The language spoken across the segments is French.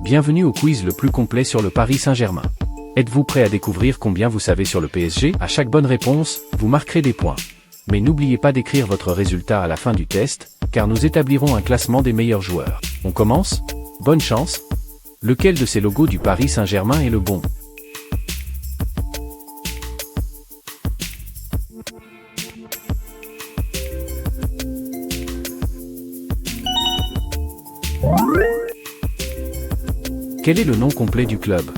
Bienvenue au quiz le plus complet sur le Paris Saint-Germain. Êtes-vous prêt à découvrir combien vous savez sur le PSG? À chaque bonne réponse, vous marquerez des points. Mais n'oubliez pas d'écrire votre résultat à la fin du test, car nous établirons un classement des meilleurs joueurs. On commence? Bonne chance! Lequel de ces logos du Paris Saint-Germain est le bon? Quel est le nom complet du club?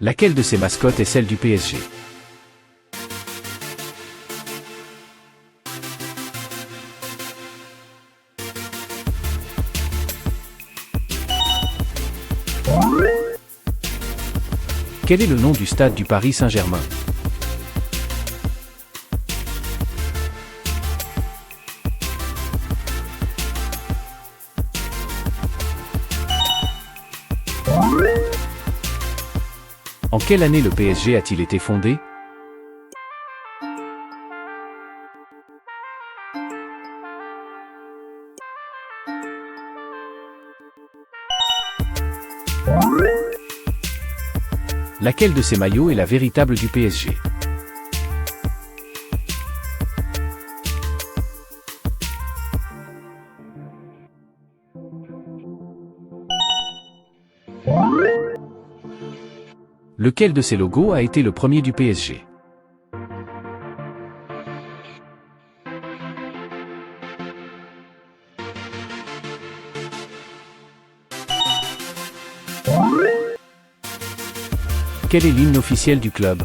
Laquelle de ces mascottes est celle du PSG? Quel est le nom du stade du Paris Saint-Germain? En quelle année le PSG a-t-il été fondé? Laquelle de ces maillots est la véritable du PSG? Lequel de ces logos a été le premier du PSG? Quel est l'hymne officiel du club?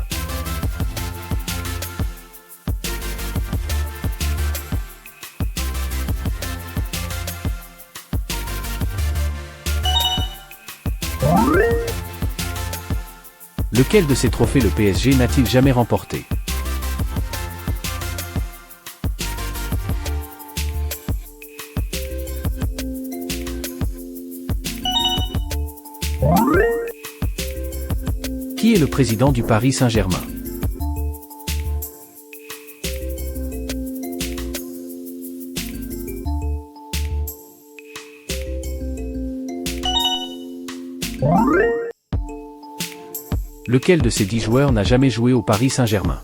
Lequel de ces trophées le PSG n'a-t-il jamais remporté? Qui est le président du Paris Saint-Germain? Lequel de ces 10 joueurs n'a jamais joué au Paris Saint-Germain?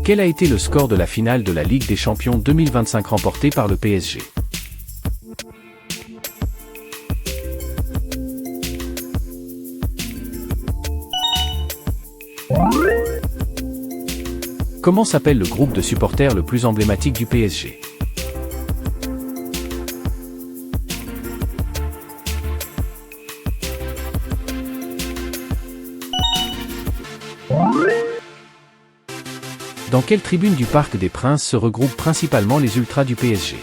Quel a été le score de la finale de la Ligue des Champions 2025 remportée par le PSG? Comment s'appelle le groupe de supporters le plus emblématique du PSG? Dans quelle tribune du Parc des Princes se regroupent principalement les ultras du PSG?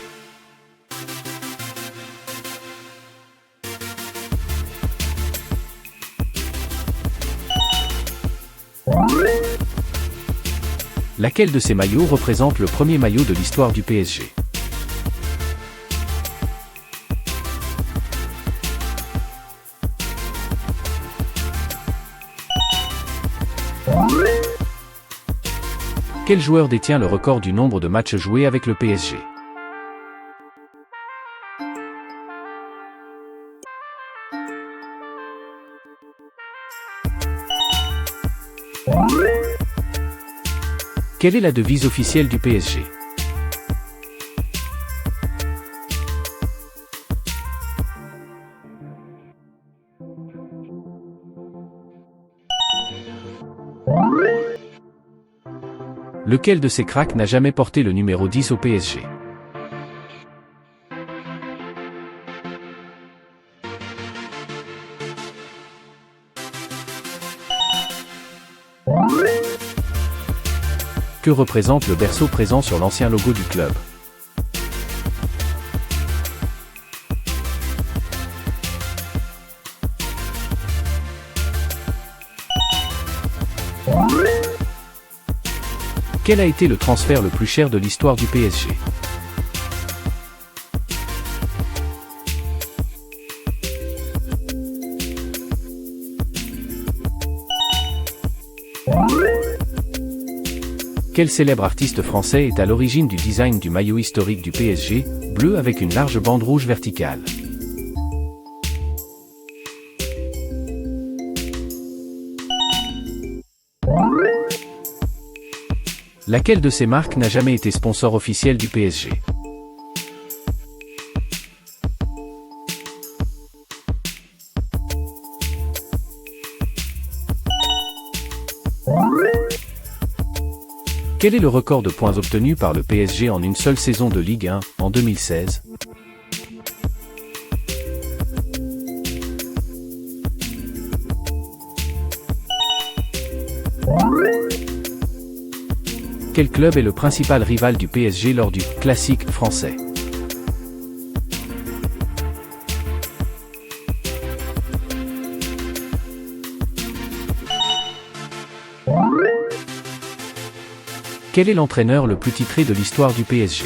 Laquelle de ces maillots représente le premier maillot de l'histoire du PSG? Quel joueur détient le record du nombre de matchs joués avec le PSG? Quelle est la devise officielle du PSG? Lequel de ces cracks n'a jamais porté le numéro 10 au PSG? Que représente le berceau présent sur l'ancien logo du club? Quel a été le transfert le plus cher de l'histoire du PSG? Quel célèbre artiste français est à l'origine du design du maillot historique du PSG, bleu avec une large bande rouge verticale? Laquelle de ces marques n'a jamais été sponsor officiel du PSG? Quel est le record de points obtenus par le PSG en une seule saison de Ligue 1, en 2016? Quel club est le principal rival du PSG lors du Classique français? Quel est l'entraîneur le plus titré de l'histoire du PSG?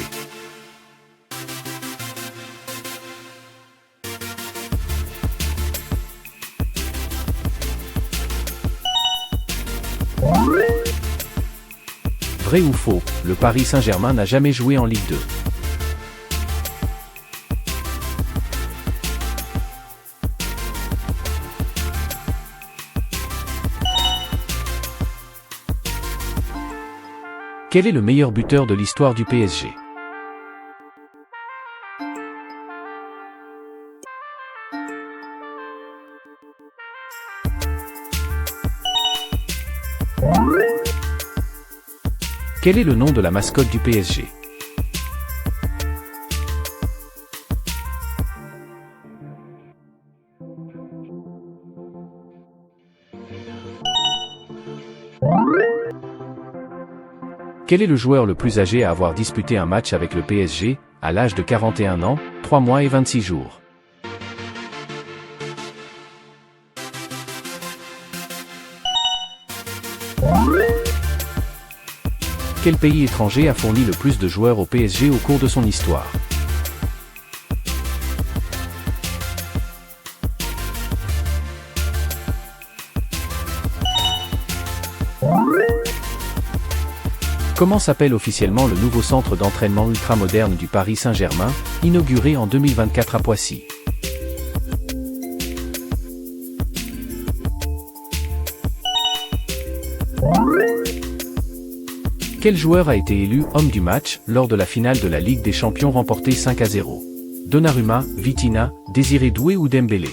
Vrai ou faux, le Paris Saint-Germain n'a jamais joué en Ligue 2. Quel est le meilleur buteur de l'histoire du PSG? Quel est le nom de la mascotte du PSG? Quel est le joueur le plus âgé à avoir disputé un match avec le PSG, à l'âge de 41 ans, 3 mois et 26 jours? Quel pays étranger a fourni le plus de joueurs au PSG au cours de son histoire? Comment s'appelle officiellement le nouveau centre d'entraînement ultramoderne du Paris Saint-Germain, inauguré en 2024 à Poissy? Quel joueur a été élu homme du match lors de la finale de la Ligue des Champions remportée 5-0? Donnarumma, Vitinha, Désiré Doué ou Dembélé?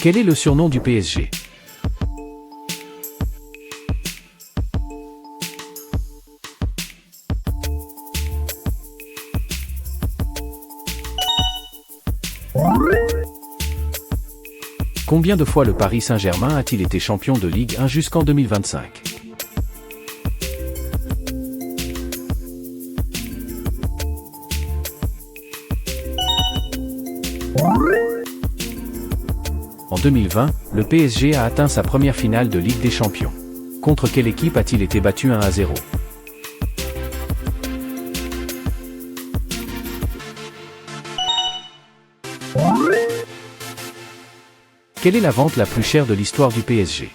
Quel est le surnom du PSG? Combien de fois le Paris Saint-Germain a-t-il été champion de Ligue 1 jusqu'en 2025? En 2020, le PSG a atteint sa première finale de Ligue des Champions. Contre quelle équipe a-t-il été battu 1-0? Quelle est la vente la plus chère de l'histoire du PSG?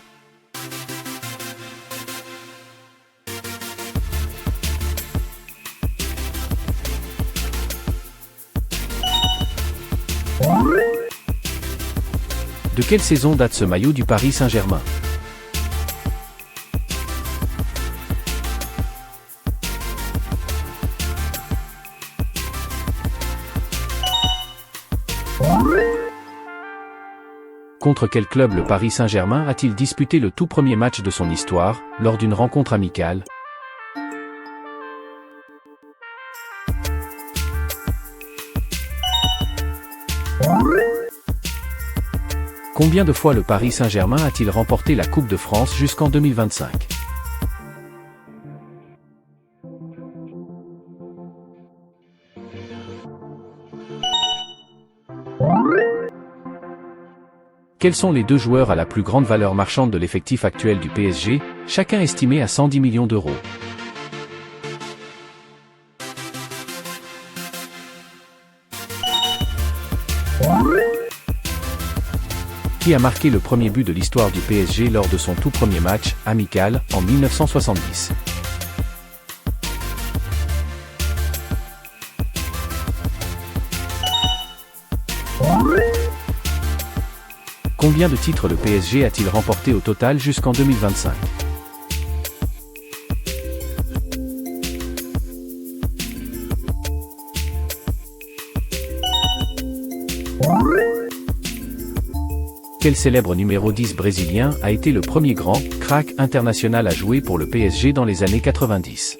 De quelle saison date ce maillot du Paris Saint-Germain? Contre quel club le Paris Saint-Germain a-t-il disputé le tout premier match de son histoire, lors d'une rencontre amicale? Combien de fois le Paris Saint-Germain a-t-il remporté la Coupe de France jusqu'en 2025? Quels sont les 2 joueurs à la plus grande valeur marchande de l'effectif actuel du PSG, chacun estimé à 110 millions d'euros? Qui a marqué le premier but de l'histoire du PSG lors de son tout premier match, amical, en 1970? Combien de titres le PSG a-t-il remporté au total jusqu'en 2025? Quel célèbre numéro 10 brésilien a été le premier grand crack international à jouer pour le PSG dans les années 90?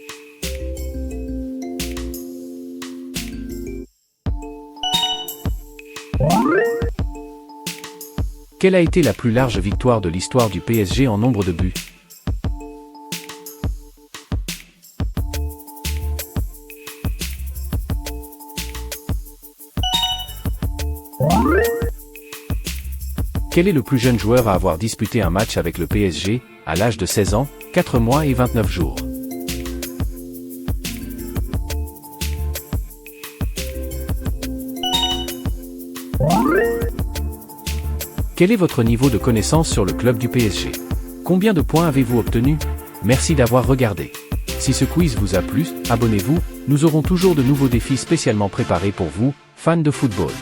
Quelle a été la plus large victoire de l'histoire du PSG en nombre de buts? Quel est le plus jeune joueur à avoir disputé un match avec le PSG, à l'âge de 16 ans, 4 mois et 29 jours? Quel est votre niveau de connaissance sur le club du PSG? Combien de points avez-vous obtenu? Merci d'avoir regardé. Si ce quiz vous a plu, abonnez-vous, nous aurons toujours de nouveaux défis spécialement préparés pour vous, fans de football.